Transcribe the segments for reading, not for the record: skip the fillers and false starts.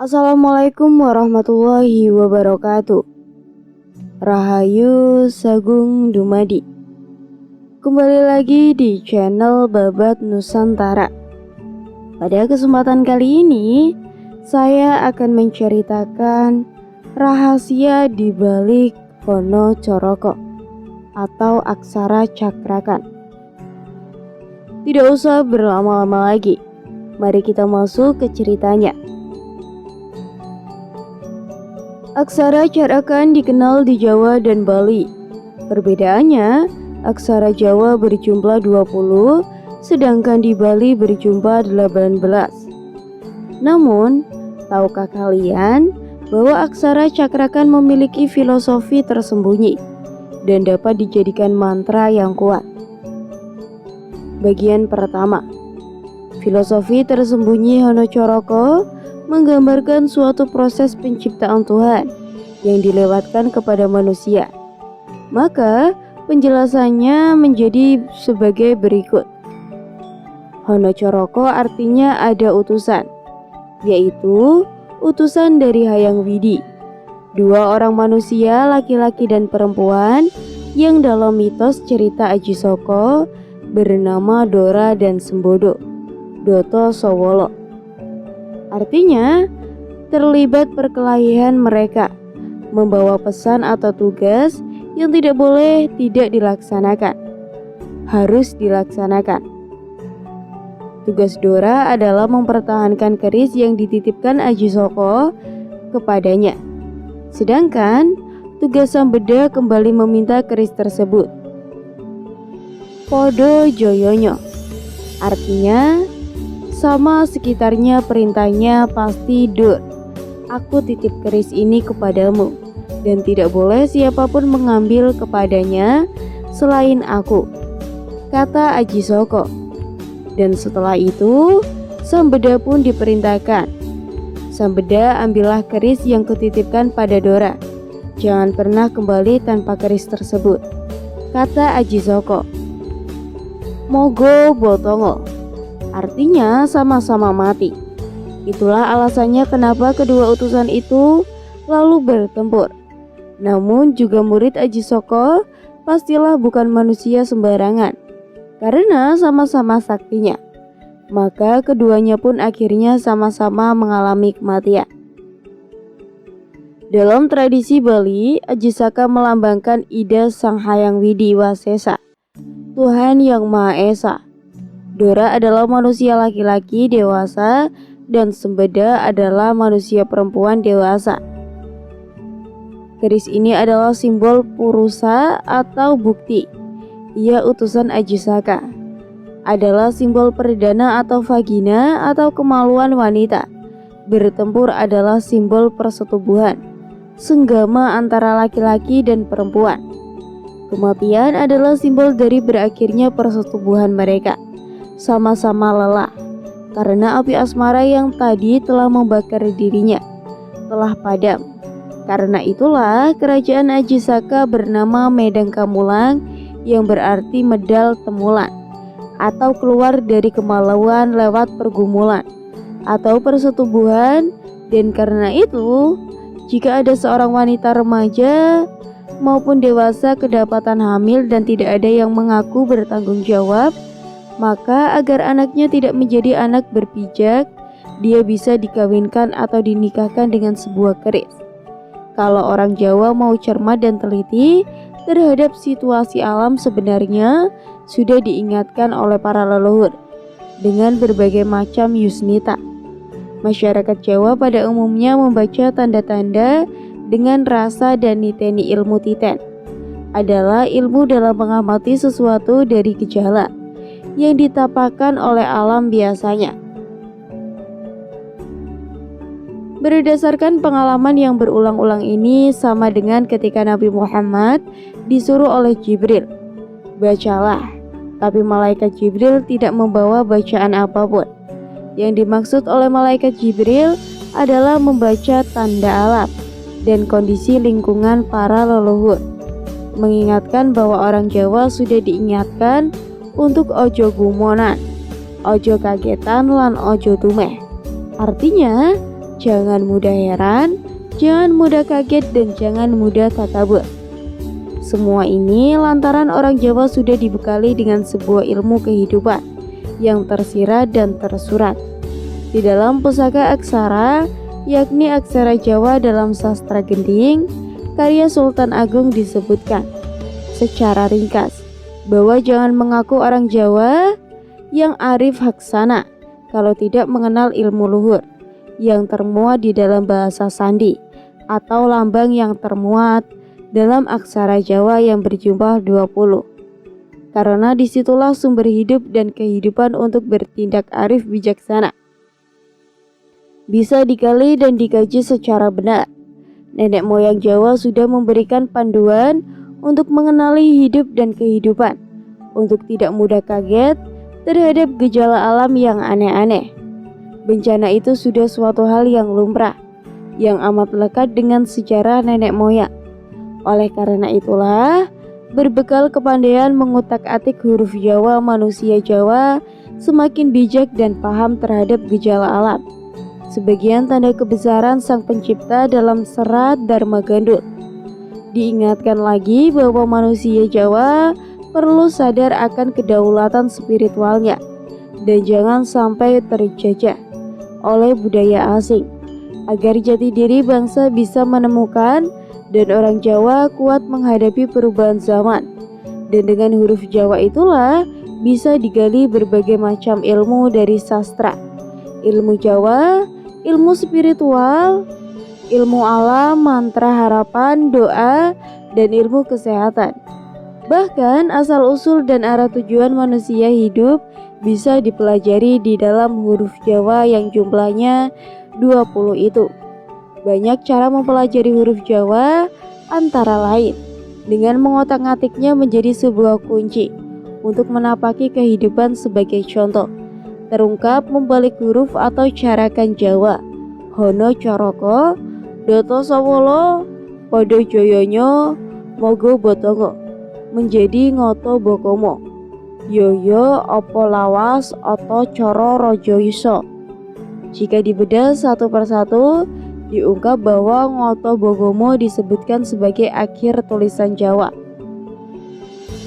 Assalamualaikum warahmatullahi wabarakatuh. Rahayu Sagung Dumadi. Kembali lagi di channel Babat Nusantara. Pada kesempatan kali ini, saya akan menceritakan rahasia di balik Hono Coroko atau aksara cakrakan. Tidak usah berlama-lama lagi, mari kita masuk ke ceritanya. Aksara cakrakan dikenal di Jawa dan Bali. Perbedaannya, aksara Jawa berjumlah 20, sedangkan di Bali berjumlah 18. Namun, tahukah kalian bahwa aksara cakrakan memiliki filosofi tersembunyi dan dapat dijadikan mantra yang kuat? Bagian pertama, filosofi tersembunyi Hono Coroko menggambarkan suatu proses penciptaan Tuhan yang dilewatkan kepada manusia. Maka penjelasannya menjadi sebagai berikut. Hono Coroko artinya ada utusan, yaitu utusan dari Hayang Widi, dua orang manusia laki-laki dan perempuan yang dalam mitos cerita Aji Soko bernama Dora dan Sembodo, Doto Sowolo. Artinya, terlibat perkelahian mereka, membawa pesan atau tugas yang tidak boleh tidak dilaksanakan, harus dilaksanakan. Tugas Dora adalah mempertahankan keris yang dititipkan Aji Soko kepadanya. Sedangkan, tugas Sang Beda kembali meminta keris tersebut. Podo Joyonyo, artinya sama sekitarnya perintahnya pasti Dur. Aku titip keris ini kepadamu dan tidak boleh siapapun mengambil kepadanya selain aku, kata Aji Soko. Dan setelah itu Sang Beda pun diperintahkan. Sang Beda, ambillah keris yang kutitipkan pada Dora. Jangan pernah kembali tanpa keris tersebut, kata Aji Soko. Mogo Botongo, artinya sama-sama mati. Itulah alasannya kenapa kedua utusan itu lalu bertempur. Namun juga murid Aji Soko pastilah bukan manusia sembarangan, karena sama-sama saktinya. Maka keduanya pun akhirnya sama-sama mengalami kematian. Dalam tradisi Bali, Aji Saka melambangkan ida Sang Hayang Widi Wasesa, Tuhan yang Maha Esa. Dora adalah manusia laki-laki dewasa dan Sembeda adalah manusia perempuan dewasa. Keris ini adalah simbol purusa atau bukti. Ia utusan Aji Saka. Adalah simbol perdana atau vagina atau kemaluan wanita. Bertempur adalah simbol persetubuhan, senggama antara laki-laki dan perempuan. Kematian adalah simbol dari berakhirnya persetubuhan mereka. Sama-sama lelah, karena api asmara yang tadi telah membakar dirinya telah padam. Karena itulah kerajaan Aji Saka bernama Medang Kamulang, yang berarti medal temulan, atau keluar dari kemaluan lewat pergumulan atau persetubuhan. Dan karena itu, jika ada seorang wanita remaja maupun dewasa kedapatan hamil dan tidak ada yang mengaku bertanggung jawab, maka agar anaknya tidak menjadi anak berpijak, dia bisa dikawinkan atau dinikahkan dengan sebuah keris. Kalau orang Jawa mau cermat dan teliti terhadap situasi alam, sebenarnya sudah diingatkan oleh para leluhur dengan berbagai macam yusnita. Masyarakat Jawa pada umumnya membaca tanda-tanda dengan rasa dan niteni ilmu titen. Adalah ilmu dalam mengamati sesuatu dari gejala yang ditapakan oleh alam biasanya. Berdasarkan pengalaman yang berulang-ulang ini, sama dengan ketika Nabi Muhammad disuruh oleh Jibril, bacalah, tapi malaikat Jibril tidak membawa bacaan apapun. Yang dimaksud oleh malaikat Jibril adalah membaca tanda alam dan kondisi lingkungan para leluhur, mengingatkan bahwa orang Jawa sudah diingatkan untuk ojo gumonan, ojo kagetan lan ojo tumeh. Artinya, jangan mudah heran, jangan mudah kaget, dan jangan mudah takabur. Semua ini lantaran orang Jawa sudah dibekali dengan sebuah ilmu kehidupan yang tersirat dan tersurat di dalam pusaka aksara, yakni aksara Jawa. Dalam sastra Gending karya Sultan Agung disebutkan secara ringkas bahwa jangan mengaku orang Jawa yang arif haksana kalau tidak mengenal ilmu luhur yang termuat di dalam bahasa sandi atau lambang yang termuat dalam aksara Jawa yang berjumlah 20. Karena disitulah sumber hidup dan kehidupan untuk bertindak arif bijaksana bisa digali dan dikaji secara benar. Nenek moyang Jawa sudah memberikan panduan untuk mengenali hidup dan kehidupan, untuk tidak mudah kaget terhadap gejala alam yang aneh-aneh. Bencana itu sudah suatu hal yang lumrah, yang amat lekat dengan sejarah nenek moyang. Oleh karena itulah, berbekal kepandaian mengutak-atik huruf Jawa, manusia Jawa semakin bijak dan paham terhadap gejala alam. Sebagian tanda kebesaran Sang Pencipta dalam serat Dharma Gandul. Diingatkan lagi bahwa manusia Jawa perlu sadar akan kedaulatan spiritualnya dan jangan sampai terjajah oleh budaya asing, agar jati diri bangsa bisa menemukan dan orang Jawa kuat menghadapi perubahan zaman. Dan dengan huruf Jawa itulah bisa digali berbagai macam ilmu dari sastra, ilmu Jawa, ilmu spiritual, ilmu alam, mantra harapan, doa, dan ilmu kesehatan. Bahkan asal-usul dan arah tujuan manusia hidup bisa dipelajari di dalam huruf Jawa yang jumlahnya 20 itu. Banyak cara mempelajari huruf Jawa, antara lain dengan mengotak-ngatiknya menjadi sebuah kunci untuk menapaki kehidupan. Sebagai contoh, terungkap membalik huruf atau carakan Jawa. Hono coroko, doto sawolo, podo joyonyo, mogo botongo, menjadi ngoto bokomo, yoyo opo lawas oto coro rojo iso. Jika dibedah satu persatu, diungkap bahwa ngoto bogomo disebutkan sebagai akhir tulisan Jawa.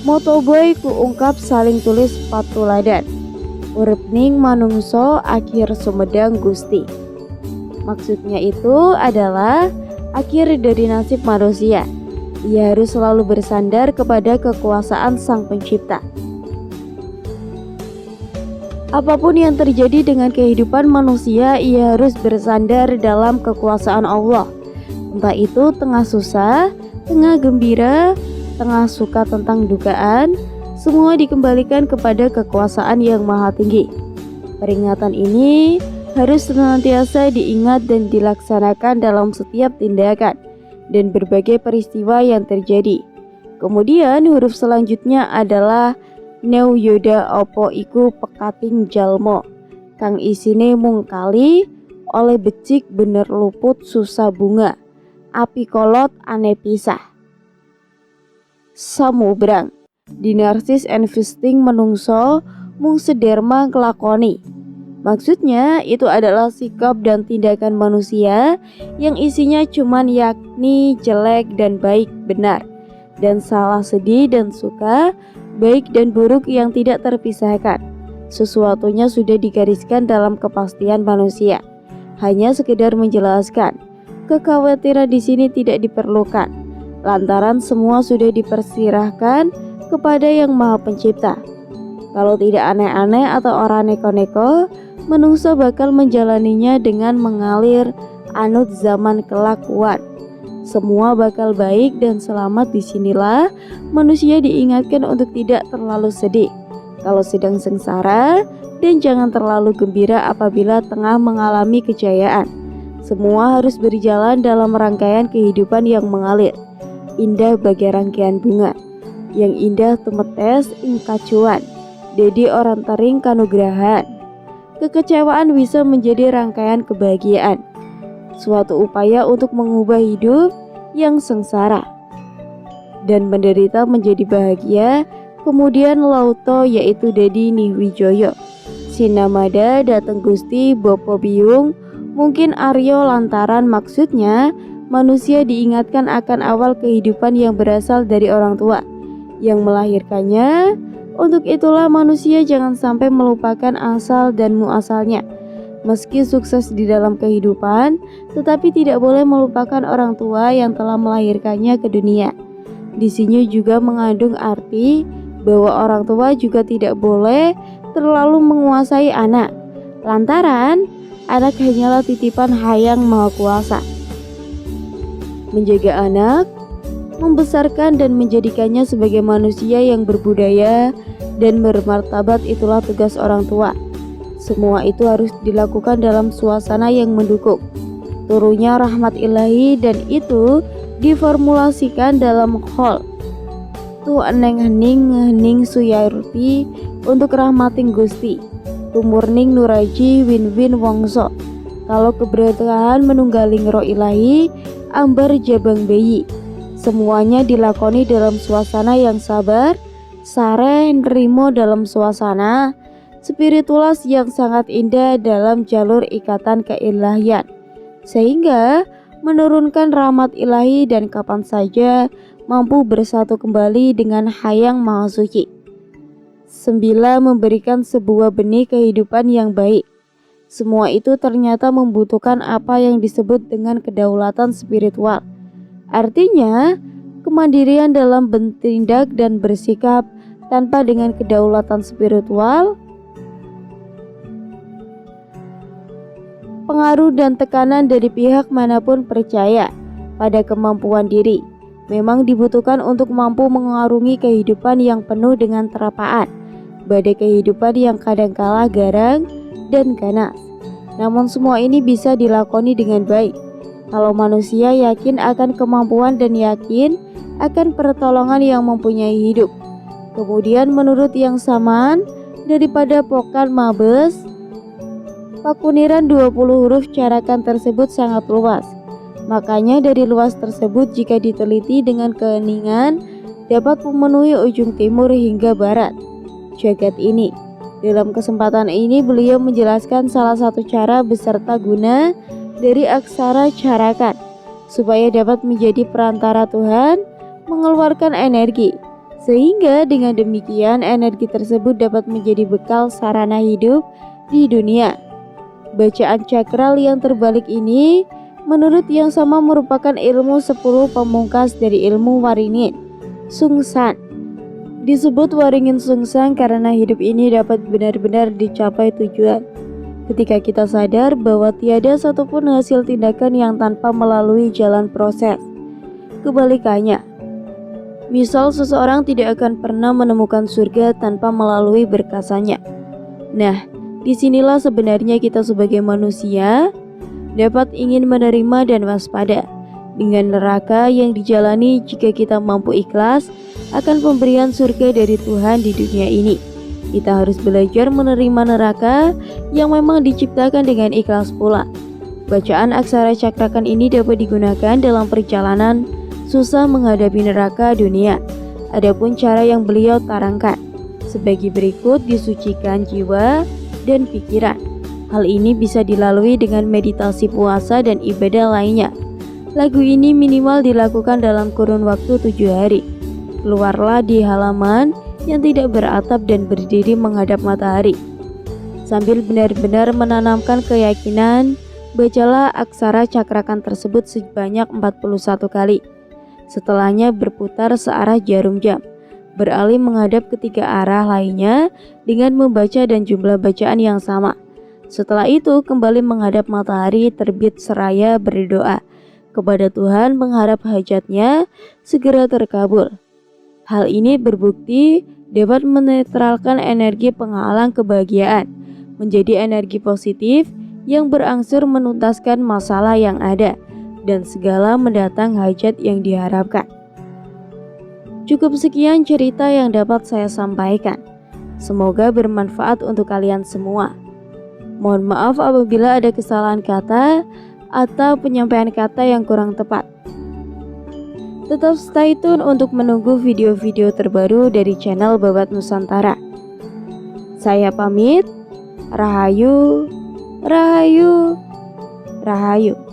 Motoboy kuungkap saling tulis patuladan, urip ning manungso akhir sumedang Gusti. Maksudnya itu adalah akhir dari nasib manusia. Ia harus selalu bersandar kepada kekuasaan Sang Pencipta. Apapun yang terjadi dengan kehidupan manusia, ia harus bersandar dalam kekuasaan Allah. Entah itu tengah susah, tengah gembira, tengah suka tentang dugaan, semua dikembalikan kepada kekuasaan yang maha tinggi. Peringatan ini harus senantiasa diingat dan dilaksanakan dalam setiap tindakan dan berbagai peristiwa yang terjadi. Kemudian huruf selanjutnya adalah Neu yoda opo iku pekating jalmo kang isine mung kali oleh becik bener luput susah bunga api kolot ane pisah samubrang dinarsis investing menungso mung sederma kelakoni. Maksudnya itu adalah sikap dan tindakan manusia yang isinya cuman yakni jelek dan baik, benar dan salah, sedih dan suka, baik dan buruk yang tidak terpisahkan. Sesuatunya sudah digariskan dalam kepastian manusia. Hanya sekedar menjelaskan, kekhawatiran di sini tidak diperlukan, lantaran semua sudah dipersirahkan kepada Yang Maha Pencipta. Kalau tidak aneh-aneh atau orang neko-neko, menungso bakal menjalaninya dengan mengalir anut zaman kelakuan. Semua bakal baik dan selamat. Disinilah manusia diingatkan untuk tidak terlalu sedih kalau sedang sengsara, dan jangan terlalu gembira apabila tengah mengalami kejayaan. Semua harus berjalan dalam rangkaian kehidupan yang mengalir, indah bagai rangkaian bunga, yang indah tumetes ing kacuan, dedi orang tering kanugrahan. Kekecewaan bisa menjadi rangkaian kebahagiaan, suatu upaya untuk mengubah hidup yang sengsara dan menderita menjadi bahagia. Kemudian lauto yaitu Dedi Nihwijoyo Sinamada dateng Gusti Bopo Biung Mungkin Aryo lantaran maksudnya manusia diingatkan akan awal kehidupan yang berasal dari orang tua yang melahirkannya. Untuk itulah manusia jangan sampai melupakan asal dan muasalnya. Meski sukses di dalam kehidupan, tetapi tidak boleh melupakan orang tua yang telah melahirkannya ke dunia. Di sini juga mengandung arti bahwa orang tua juga tidak boleh terlalu menguasai anak, lantaran anak hanyalah titipan Hayang Maha Kuasa. Menjaga anak, membesarkan dan menjadikannya sebagai manusia yang berbudaya dan bermartabat itulah tugas orang tua. Semua itu harus dilakukan dalam suasana yang mendukung turunnya rahmat ilahi, dan itu diformulasikan dalam khol tu eneng hening suyarti untuk rahmating Gusti tu murning nuraji win wongso. Kalau keberkahan menunggaling roh ilahi ambar jabang bayi. Semuanya dilakoni dalam suasana yang sabar, sare nerimo dalam suasana spiritualis yang sangat indah dalam jalur ikatan keilahian, sehingga menurunkan rahmat ilahi dan kapan saja mampu bersatu kembali dengan Hayang Maha Suci. 9. Memberikan sebuah benih kehidupan yang baik. Semua itu ternyata membutuhkan apa yang disebut dengan kedaulatan spiritual. Artinya, kemandirian dalam bertindak dan bersikap. Tanpa dengan kedaulatan spiritual, pengaruh dan tekanan dari pihak manapun percaya pada kemampuan diri memang dibutuhkan untuk mampu mengarungi kehidupan yang penuh dengan terapaan, badai kehidupan yang kadangkala garang dan ganas. Namun semua ini bisa dilakoni dengan baik kalau manusia yakin akan kemampuan dan yakin akan pertolongan yang mempunyai hidup. Kemudian menurut yang samaan daripada pokan mabes, pakuniran 20 huruf carakan tersebut sangat luas. Makanya dari luas tersebut jika diteliti dengan keheningan dapat memenuhi ujung timur hingga barat jagat ini. Dalam kesempatan ini beliau menjelaskan salah satu cara beserta guna dari aksara carakan supaya dapat menjadi perantara Tuhan mengeluarkan energi, sehingga dengan demikian energi tersebut dapat menjadi bekal sarana hidup di dunia. Bacaan cakral yang terbalik ini menurut yang sama merupakan ilmu 10 pamungkas dari ilmu Waringin Sungsan. Disebut Waringin Sungsan karena hidup ini dapat benar-benar dicapai tujuan ketika kita sadar bahwa tiada satupun hasil tindakan yang tanpa melalui jalan proses. Kebalikannya, misal seseorang tidak akan pernah menemukan surga tanpa melalui berkasanya. Nah, disinilah sebenarnya kita sebagai manusia dapat ingin menerima dan waspada dengan neraka yang dijalani jika kita mampu ikhlas akan pemberian surga dari Tuhan di dunia ini. Kita harus belajar menerima neraka yang memang diciptakan dengan ikhlas pula. Bacaan aksara cakrakan ini dapat digunakan dalam perjalanan susah menghadapi neraka dunia. Adapun cara yang beliau tarangkan sebagai berikut: disucikan jiwa dan pikiran. Hal ini bisa dilalui dengan meditasi, puasa, dan ibadah lainnya. Lagu ini minimal dilakukan dalam kurun waktu 7 hari. Keluarlah di halaman yang tidak beratap dan berdiri menghadap matahari. Sambil benar-benar menanamkan keyakinan, bacalah aksara cakrakan tersebut sebanyak 41 kali. Setelahnya berputar searah jarum jam, beralih menghadap ketiga arah lainnya dengan membaca dan jumlah bacaan yang sama. Setelah itu kembali menghadap matahari terbit seraya berdoa kepada Tuhan mengharap hajatnya segera terkabul. Hal ini berbukti dapat menetralkan energi penghalang kebahagiaan menjadi energi positif yang berangsur menuntaskan masalah yang ada dan segala mendatang hajat yang diharapkan. Cukup sekian cerita yang dapat saya sampaikan. Semoga bermanfaat untuk kalian semua. Mohon maaf apabila ada kesalahan kata atau penyampaian kata yang kurang tepat. Tetap stay tune untuk menunggu video-video terbaru dari channel Babat Nusantara. Saya pamit. Rahayu, Rahayu. Rahayu.